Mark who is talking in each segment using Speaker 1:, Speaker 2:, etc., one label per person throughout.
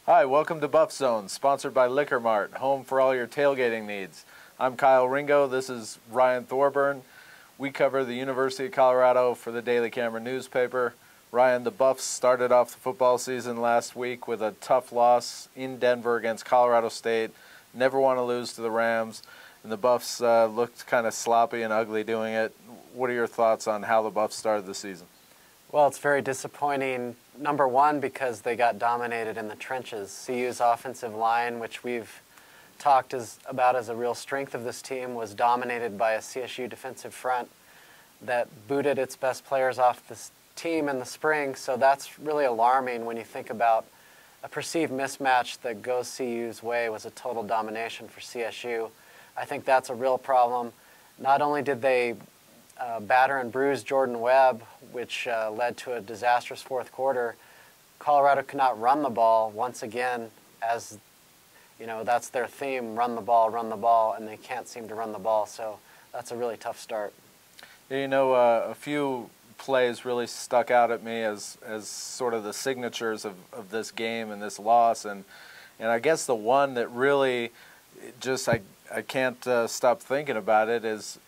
Speaker 1: Hi, welcome to Buffzone, sponsored by Liquor Mart, home for all your tailgating needs. I'm Kyle Ringo, this is Ryan Thorburn. We cover the University of Colorado for the Daily Camera newspaper. Ryan, the Buffs started off the football season last week with a tough loss in Denver against Colorado State. Never want to lose to the Rams, and the Buffs looked kind of sloppy and ugly doing it. What are your thoughts on how the Buffs started the season?
Speaker 2: Well, it's very disappointing, number one, because they got dominated in the trenches. CU's offensive line, which we've talked about as a real strength of this team, was dominated by a CSU defensive front that booted its best players off this team in the spring. So that's really alarming when you think about a perceived mismatch that goes CU's way was a total domination for CSU. I think that's a real problem. Not only did they batter and bruise Jordan Webb, which led to a disastrous fourth quarter, Colorado could not run the ball once again, as you know, that's their theme, run the ball, and they can't seem to run the ball, so that's a really tough start.
Speaker 1: You know, a few plays really stuck out at me as sort of the signatures of this game and this loss, and I guess the one that really just I can't stop thinking about it is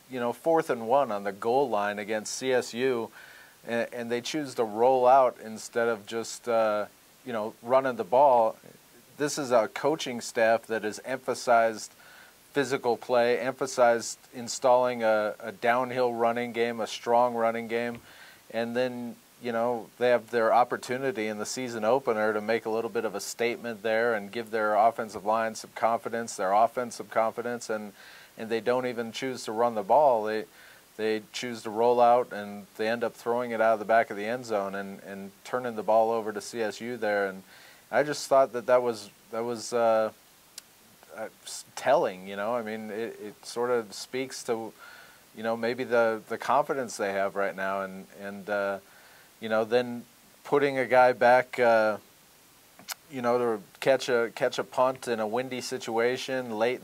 Speaker 1: you know, 4th and 1 on the goal line against CSU, and they choose to roll out instead of just you know, running the ball. This is a coaching staff that has emphasized physical play, emphasized installing a downhill running game, a strong running game, and then, you know, they have their opportunity in the season opener to make a little bit of a statement there and give their offensive line some confidence, their offense some confidence, and they don't even choose to run the ball. They choose to roll out, and they end up throwing it out of the back of the end zone and turning the ball over to CSU there. And I just thought that was telling. You know, I mean, it sort of speaks to, you know, maybe the confidence they have right now, and you know, then putting a guy back, you know, to catch a punt in a windy situation late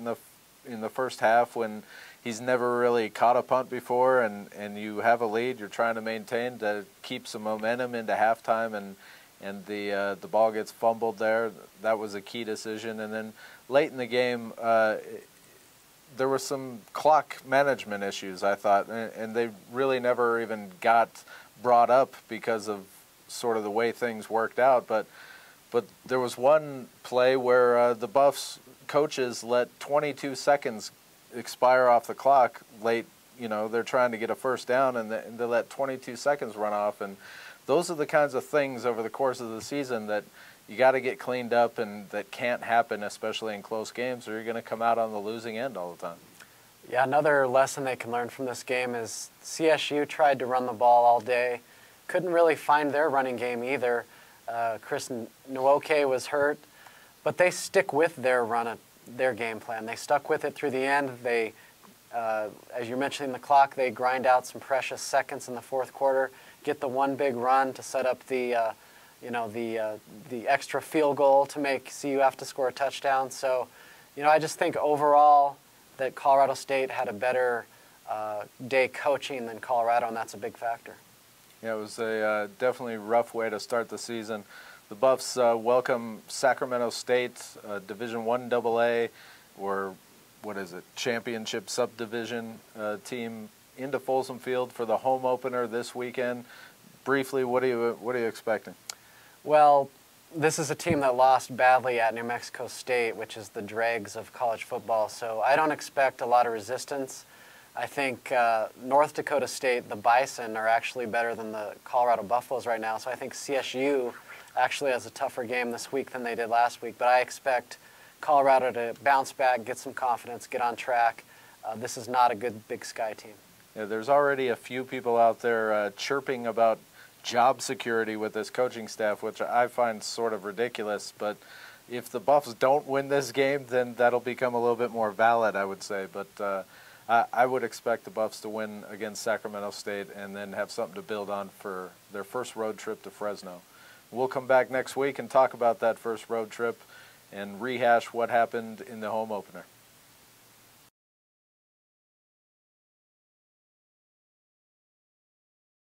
Speaker 1: in the first half when he's never really caught a punt before, and you have a lead you're trying to maintain to keep some momentum into halftime, and the ball gets fumbled there. That was a key decision. And then late in the game, there were some clock management issues, I thought, and they really never even got brought up because of sort of the way things worked out. But there was one play where the Buffs coaches let 22 seconds expire off the clock late. You know, they're trying to get a first down, and they let 22 seconds run off. And those are the kinds of things over the course of the season that you got to get cleaned up, and that can't happen, especially in close games, or you're going to come out on the losing end all the time.
Speaker 2: Yeah, another lesson they can learn from this game is CSU tried to run the ball all day, couldn't really find their running game either. Chris Nwoke was hurt, but they stick with their game plan. They stuck with it through the end. They, as you're mentioning the clock, they grind out some precious seconds in the fourth quarter, get the one big run to set up the, you know, the extra field goal to make CU have to score a touchdown. So, you know, I just think overall that Colorado State had a better day coaching than Colorado, and that's a big factor.
Speaker 1: Yeah, it was a definitely rough way to start the season. The Buffs welcome Sacramento State, Division I AA, or what is it, championship subdivision team, into Folsom Field for the home opener this weekend. Briefly, what are you expecting? Well,
Speaker 2: this is a team that lost badly at New Mexico State, which is the dregs of college football, so I don't expect a lot of resistance. I think North Dakota State, the Bison, are actually better than the Colorado Buffaloes right now, so I think CSU actually has a tougher game this week than they did last week, but I expect Colorado to bounce back, get some confidence, get on track. This is not a good Big Sky team.
Speaker 1: Yeah, there's already a few people out there chirping about job security with this coaching staff, which I find sort of ridiculous, but if the Buffs don't win this game, then that'll become a little bit more valid, I would say. But I would expect the Buffs to win against Sacramento State and then have something to build on for their first road trip to Fresno. We'll come back next week and talk about that first road trip and rehash what happened in the home opener.